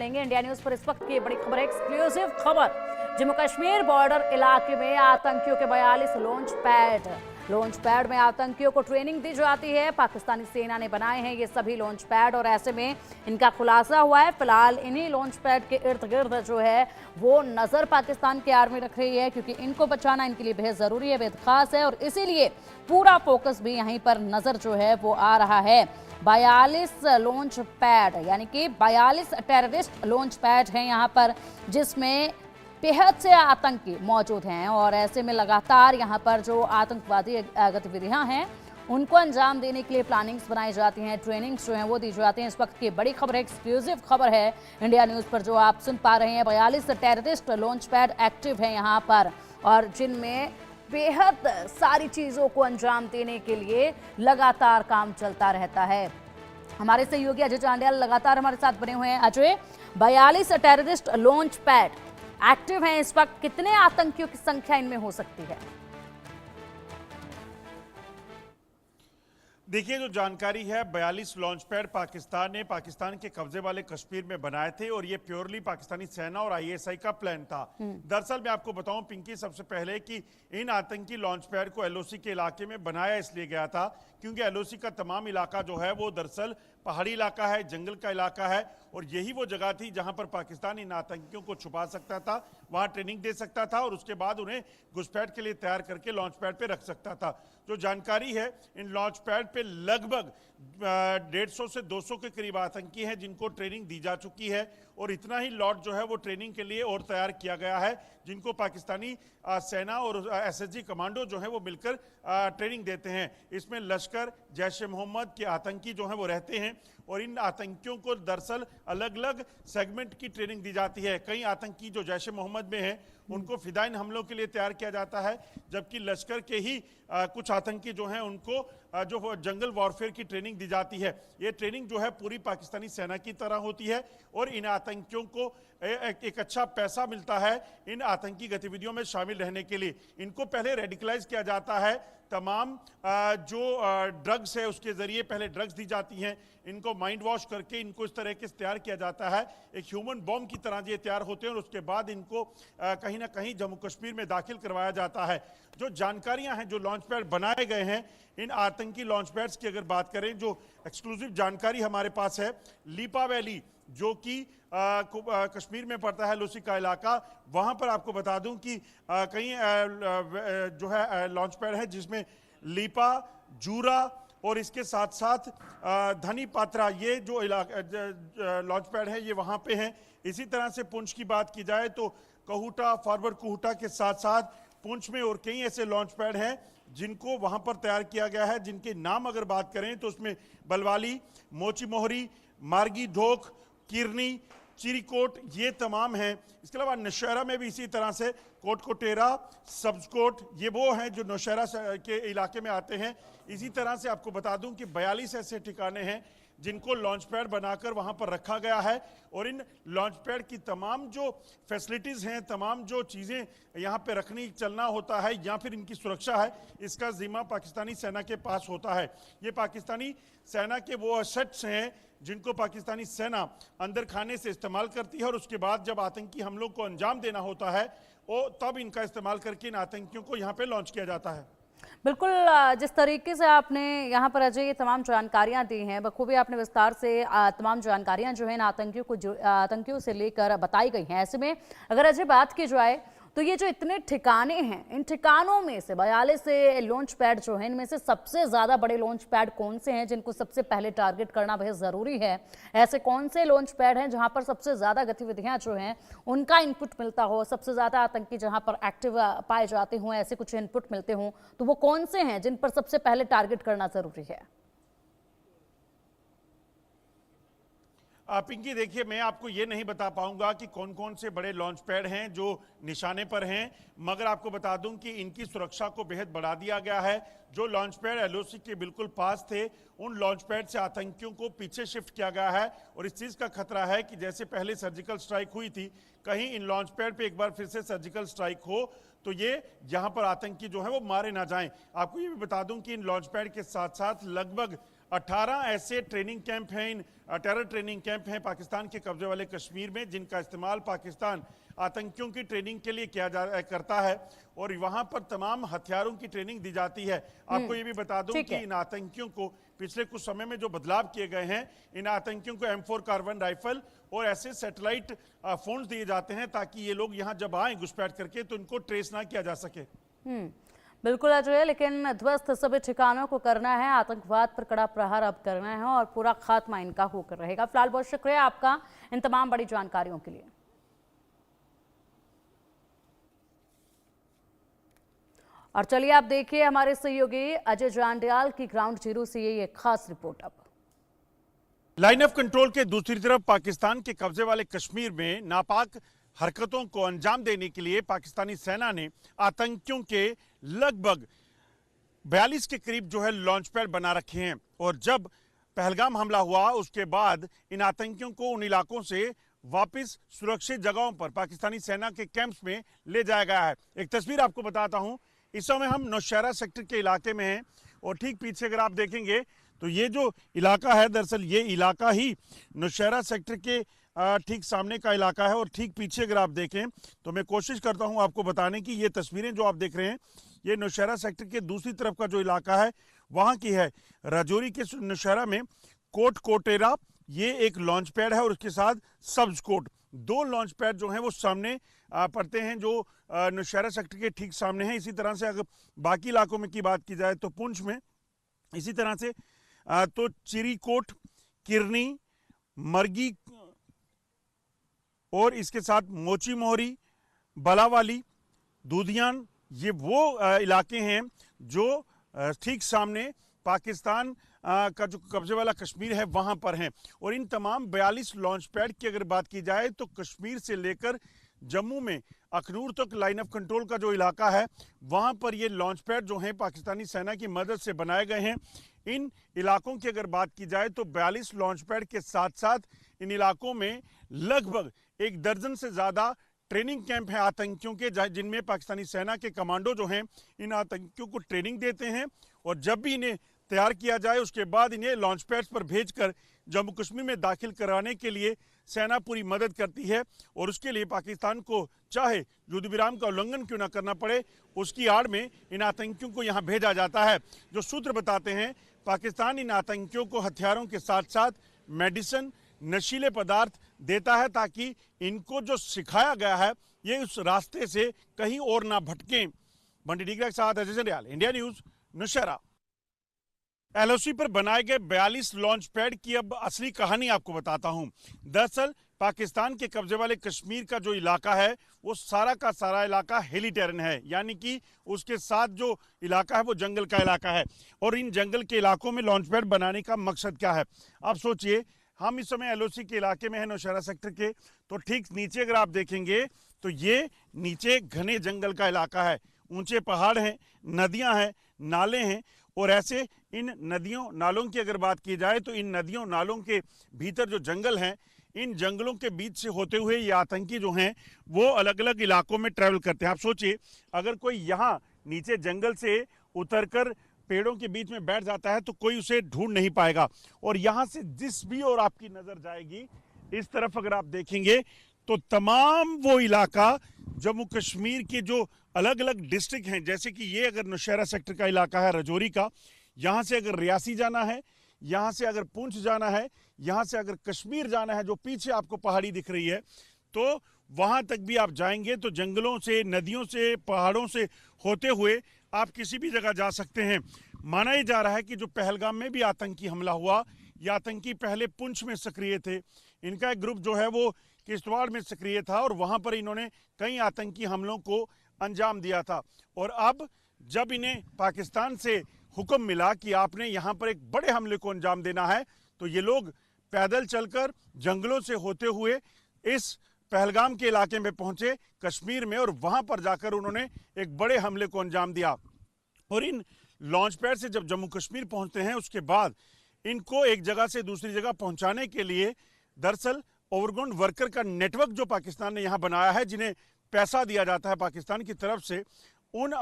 जानेंगे। India news पर इस वक्त की बड़ी खबर है, एक्सक्लूसिव खबर। जम्मू कश्मीर बॉर्डर इलाके में आतंकियों के 42 लॉन्च पैड में आतंकियों को ट्रेनिंग दी जाती है। पाकिस्तानी सेना ने बनाए हैं ये सभी लॉन्च पैड और ऐसे में इनका खुलासा हुआ है। फिलहाल इन्हीं लॉन्च पैड के इर्द गिर्द जो है वो नजर पाकिस्तान की आर्मी रख रही है, क्योंकि इनको बचाना इनके लिए बेहद जरूरी है, बेहद खास है, और इसीलिए पूरा फोकस भी यहीं पर नजर जो है वो आ रहा है। 42 लॉन्च पैड यानी कि 42 टेररिस्ट लॉन्च पैड हैं यहाँ पर, जिसमें बेहद से आतंकी मौजूद हैं और ऐसे में लगातार यहाँ पर जो आतंकवादी गतिविधियां हैं उनको अंजाम देने के लिए प्लानिंग्स बनाई जाती हैं, ट्रेनिंग्स जो हैं वो दी जाती हैं। इस वक्त की बड़ी खबर है, एक्सक्लूसिव खबर है इंडिया न्यूज पर जो आप सुन पा रहे हैं। 42 टेररिस्ट लॉन्च पैड एक्टिव हैं यहाँ पर और जिनमें बेहद सारी चीजों को अंजाम देने के लिए लगातार काम चलता रहता है। हमारे सहयोगी अजय चांडियाल लगातार हमारे साथ बने हुए हैं। Ajay, 42 terrorist launch pad active हैं इस वक्त, कितने आतंकियों की संख्या इनमें हो सकती है? देखिए, जो जानकारी है 42 लॉन्च पैड पाकिस्तान ने पाकिस्तान के कब्जे वाले कश्मीर में बनाए थे और ये प्योरली पाकिस्तानी सेना और आईएसआई का प्लान था। दरअसल मैं आपको बताऊं पिंकी, सबसे पहले कि इन आतंकी लॉन्च पैड को एलओसी के इलाके में बनाया इसलिए गया था क्योंकि एलओसी का तमाम इलाका जो है वो दरअसल पहाड़ी इलाका है, जंगल का इलाका है और यही वो जगह थी जहां पर पाकिस्तान इन आतंकियों को छुपा सकता था, वहां ट्रेनिंग दे सकता था और उसके बाद उन्हें घुसपैठ के लिए तैयार करके लॉन्च पैड पे रख सकता था। जो जानकारी है, इन लॉन्च पैड पे लगभग 150 से 200 के करीब आतंकी हैं जिनको ट्रेनिंग दी जा चुकी है और इतना ही लॉट जो है वो ट्रेनिंग के लिए और तैयार किया गया है, जिनको पाकिस्तानी सेना और एसएसजी कमांडो जो है वो मिलकर ट्रेनिंग देते हैं। इसमें लश्कर, जैश ए मोहम्मद के आतंकी जो है वो रहते हैं और इन आतंकियों को दरअसल अलग अलग सेगमेंट की ट्रेनिंग दी जाती है। कई आतंकी जो जैश ए मोहम्मद में हैं उनको फिदाइन हमलों के लिए तैयार किया जाता है, जबकि लश्कर के ही कुछ आतंकी जो हैं उनको जो जंगल वॉरफेयर की ट्रेनिंग दी जाती है। ये ट्रेनिंग जो है पूरी पाकिस्तानी सेना की तरह होती है और इन आतंकियों को एक अच्छा पैसा मिलता है इन आतंकी गतिविधियों में शामिल रहने के लिए। इनको पहले रेडिकलाइज किया जाता है, तमाम जो ड्रग्स है उसके जरिए पहले ड्रग्स दी जाती हैं, इनको माइंड वॉश करके इनको इस तरह के तैयार किया जाता है, एक ह्यूमन बॉम्ब की तरह ये तैयार होते हैं और उसके बाद इनको कहीं ना कहीं जम्मू कश्मीर में दाखिल करवाया जाता है। जो जानकारियां हैं, जो लॉन्च पैड बनाए गए हैं, इन आतंकी लॉन्च पैड्स की अगर बात करें, जो एक्सक्लूसिव जानकारी हमारे पास है, लीपा वैली जो कि कश्मीर में पड़ता है, लूसी का इलाका, वहां पर आपको बता दूं कि कई जो है लॉन्च पैड है जिसमें लीपा, जूरा और इसके साथ साथ धनी पात्रा, ये जो लॉन्च पैड है ये वहां पे हैं। इसी तरह से पुंछ की बात की जाए तो कहूटा, फॉरवर्ड कहूटा के साथ साथ पुंछ में और कई ऐसे लॉन्च पैड हैं जिनको वहां पर तैयार किया गया है, जिनके नाम अगर बात करें तो उसमें बलवाली, मोची मोहरी, मार्गी ढोक, किरनी, चिरीकोट, ये तमाम हैं। इसके अलावा नौशहरा में भी इसी तरह से कोट कोटेरा, सब्जकोट, ये वो हैं जो नौशहरा के इलाके में आते हैं। इसी तरह से आपको बता दूं कि 42 ऐसे ठिकाने हैं जिनको लॉन्च पैड बनाकर वहां पर रखा गया है और इन लॉन्च पैड की तमाम जो फैसिलिटीज हैं, तमाम जो चीज़ें यहाँ पे रखनी चलना होता है या फिर इनकी सुरक्षा है, इसका जिम्मा पाकिस्तानी सेना के पास होता है। ये पाकिस्तानी सेना के वो असेट्स हैं जिनको पाकिस्तानी सेना अंदर खाने से इस्तेमाल करती है और उसके बाद जब आतंकी हमलों को अंजाम देना होता है वो तब इनका इस्तेमाल करके इन आतंकियों को यहाँ पे लॉन्च किया जाता है। बिल्कुल, जिस तरीके से आपने यहाँ पर अजय ये तमाम जानकारियां दी हैं, बखूबी आपने विस्तार से तमाम जानकारियां जो है आतंकियों से लेकर बताई गई हैं। ऐसे में अगर अजय बात की जाए तो ये जो इतने ठिकाने हैं, इन ठिकानों में से 42 से लॉन्च पैड जो हैं, इनमें से सबसे ज़्यादा बड़े लॉन्च पैड कौन से हैं जिनको सबसे पहले टारगेट करना बेहद ज़रूरी है? ऐसे कौन से लॉन्च पैड हैं जहां पर सबसे ज़्यादा गतिविधियां जो हैं उनका इनपुट मिलता हो, सबसे ज़्यादा आतंकी जहां पर एक्टिव पाए जाते हों, ऐसे कुछ इनपुट मिलते हों, तो वो कौन से हैं जिन पर सबसे पहले टारगेट करना ज़रूरी है? पिंकी, देखिए, मैं आपको ये नहीं बता पाऊंगा कि कौन कौन से बड़े लॉन्च पैड हैं जो निशाने पर हैं, मगर आपको बता दूं कि इनकी सुरक्षा को बेहद बढ़ा दिया गया है। जो लॉन्च पैड एलओसी के बिल्कुल पास थे, उन लॉन्च पैड से आतंकियों को पीछे शिफ्ट किया गया है और इस चीज़ का खतरा है कि जैसे पहले सर्जिकल स्ट्राइक हुई थी, कहीं इन लॉन्च पैड पे एक बार फिर से सर्जिकल स्ट्राइक हो तो ये यहाँ पर आतंकी जो है वो मारे ना जाएं। आपको ये भी बता दूं कि इन लॉन्च पैड के साथ साथ लगभग 18 ऐसे ट्रेनिंग कैंप हैं, टेरर ट्रेनिंग कैंप हैं पाकिस्तान के कब्जे वाले कश्मीर में, जिनका इस्तेमाल पाकिस्तान आतंकियों की ट्रेनिंग के लिए करता है और वहां पर तमाम हथियारों की ट्रेनिंग दी जाती है। आपको ये भी बता दूं कि इन आतंकियों को पिछले कुछ समय में जो बदलाव किए गए हैं, इन आतंकियों को M4 कार्बन राइफल और ऐसे सैटेलाइट फोन्स दिए जाते हैं ताकि ये लोग यहां जब आए घुसपैठ करके तो इनको ट्रेस ना किया जा सके। बिल्कुल अजय, लेकिन ध्वस्त सभी ठिकानों को करना है, आतंकवाद पर कड़ा प्रहार अब करना है और पूरा खात्मा इनका होकर रहेगा। फिलहाल बहुत शुक्रिया आपका इन तमाम बड़ी जानकारियों के लिए। और चलिए आप देखिए हमारे सहयोगी अजय जांडियाल की ग्राउंड जीरो से ये खास रिपोर्ट। अब लाइन ऑफ कंट्रोल के दूसरी तरफ पाकिस्तान के कब्जे वाले कश्मीर में नापाक हरकतों को अंजाम देने के लिए पाकिस्तानी सेना ने आतंकियों के लगभग 42 के करीब जो है लॉन्च पैड बना रखे हैं और जब पहलगाम हमला हुआ उसके बाद इन आतंकियों को उन इलाकों से वापस सुरक्षित जगहों पर पाकिस्तानी सेना के कैंप्स में ले जाया गया है। एक तस्वीर आपको बताता हूं, इस समय हम नौशहरा सेक्टर के इलाके में हैं और ठीक पीछे अगर आप देखेंगे तो ये जो इलाका है, दरअसल ये इलाका ही नौशहरा सेक्टर के ठीक सामने का इलाका है और ठीक पीछे अगर आप देखें तो मैं कोशिश करता हूं आपको बताने की, ये तस्वीरें जो आप देख रहे हैं ये नौशहरा सेक्टर के दूसरी तरफ का जो इलाका है वहां की है। राजौरी के नौशहरा में कोट कोटेरा ये एक लॉन्च पैड है और उसके साथ सब्ज कोट, दो लॉन्च पैड जो हैं वो सामने पड़ते हैं जो नौशहरा सेक्टर के ठीक सामने हैं। इसी तरह से अगर बाकी इलाकों में की बात की जाए तो पुंछ में इसी तरह से तो चिरीकोट, किरनी, मरगी और इसके साथ मोची मोहरी, बलावाली, दूधियान, ये वो इलाके हैं जो ठीक सामने पाकिस्तान का जो कब्जे वाला कश्मीर है वहां पर हैं। और इन तमाम 42 लॉन्च पैड की अगर बात की जाए तो कश्मीर से लेकर जम्मू में अखनूर तक लाइन ऑफ कंट्रोल का जो इलाका है वहां पर ये लॉन्च पैड जो हैं पाकिस्तानी सेना की मदद से बनाए गए हैं। इन इलाकों की अगर बात की जाए तो 42 लॉन्च पैड के साथ साथ इन इलाकों में लगभग 1 दर्जन से ज्यादा ट्रेनिंग कैंप हैं आतंकियों के, जिनमें पाकिस्तानी सेना के कमांडो जो हैं इन आतंकियों को ट्रेनिंग देते हैं और जब भी इन्हें तैयार किया जाए उसके बाद इन्हें लॉन्च पैड्स पर भेजकर जम्मू कश्मीर में दाखिल कराने के लिए सेना पूरी मदद करती है। और उसके लिए पाकिस्तान को चाहे युद्ध विराम का उल्लंघन क्यों ना करना पड़े, उसकी आड़ में इन आतंकियों को यहाँ भेजा जाता है। जो सूत्र बताते हैं पाकिस्तान इन आतंकियों को हथियारों के साथ साथ मेडिसिन, नशीले पदार्थ देता है ताकि इनको जो सिखाया गया है ये उस रास्ते से कहीं और ना भटकें। बंटी डीगरा के साथ Ajay Jandiyal, India news, Naushera. LOC पर बनाए गए 42 लॉन्च पैड की अब असली कहानी आपको बताता हूं। दरअसल पाकिस्तान के कब्जे वाले कश्मीर का जो इलाका है वो सारा का सारा इलाका हिली टेरेन है, यानी कि उसके साथ जो इलाका है वो जंगल का इलाका है। और इन जंगल के इलाकों में लॉन्च पैड बनाने का मकसद क्या है? आप सोचिए, हम इस समय LOC के इलाके में है नौशहरा सेक्टर के, तो ठीक नीचे अगर आप देखेंगे तो ये नीचे घने जंगल का इलाका है, ऊंचे पहाड़ हैं, नदियां हैं, नाले हैं और ऐसे इन नदियों नालों की अगर बात की जाए तो इन नदियों नालों के भीतर जो जंगल हैं, इन जंगलों के बीच से होते हुए ये आतंकी जो हैं वो अलग अलग इलाकों में ट्रैवल करते हैं। आप सोचिए, अगर कोई यहाँ नीचे जंगल से उतरकर पेड़ों के बीच में बैठ जाता है तो कोई उसे ढूंढ नहीं पाएगा। और यहाँ से जिस भी और आपकी नजर जाएगी इस तरफ अगर आप देखेंगे तो तमाम वो इलाका जम्मू कश्मीर के जो अलग अलग डिस्ट्रिक्ट हैं, जैसे कि ये अगर नौशहरा सेक्टर का इलाका है राजौरी का, यहाँ से अगर रियासी जाना है, यहाँ से अगर पुंछ जाना है, यहाँ से अगर कश्मीर जाना है, जो पीछे आपको पहाड़ी दिख रही है, तो वहाँ तक भी आप जाएंगे तो जंगलों से, नदियों से, पहाड़ों से होते हुए आप किसी भी जगह जा सकते हैं। माना ही जा रहा है कि जो पहलगाम में भी आतंकी हमला हुआ, ये आतंकी पहले पुंछ में सक्रिय थे, इनका एक ग्रुप जो है वो किश्तवाड़ में सक्रिय था और वहाँ पर इन्होंने कई आतंकी हमलों को अंजाम दिया था। और अब जब इन्हें पाकिस्तान से हुक्म मिला कि आपने यहाँ पर एक बड़े हमले को अंजाम देना है, तो ये लोग पैदल चलकर जंगलों से होते हुए इस पहलगाम के इलाके में पहुंचे कश्मीर में और वहां पर जाकर उन्होंने एक बड़े हमले को अंजाम दिया। और इन लॉन्च पैड से जब जम्मू कश्मीर पहुंचते हैं उसके बाद इनको एक जगह से दूसरी जगह पहुंचाने के लिए दरअसल ओवरग्राउंड वर्कर का नेटवर्क जो पाकिस्तान ने यहाँ बनाया है, जिन्हें पैसा दिया जाता है पाकिस्तान की तरफ से, उन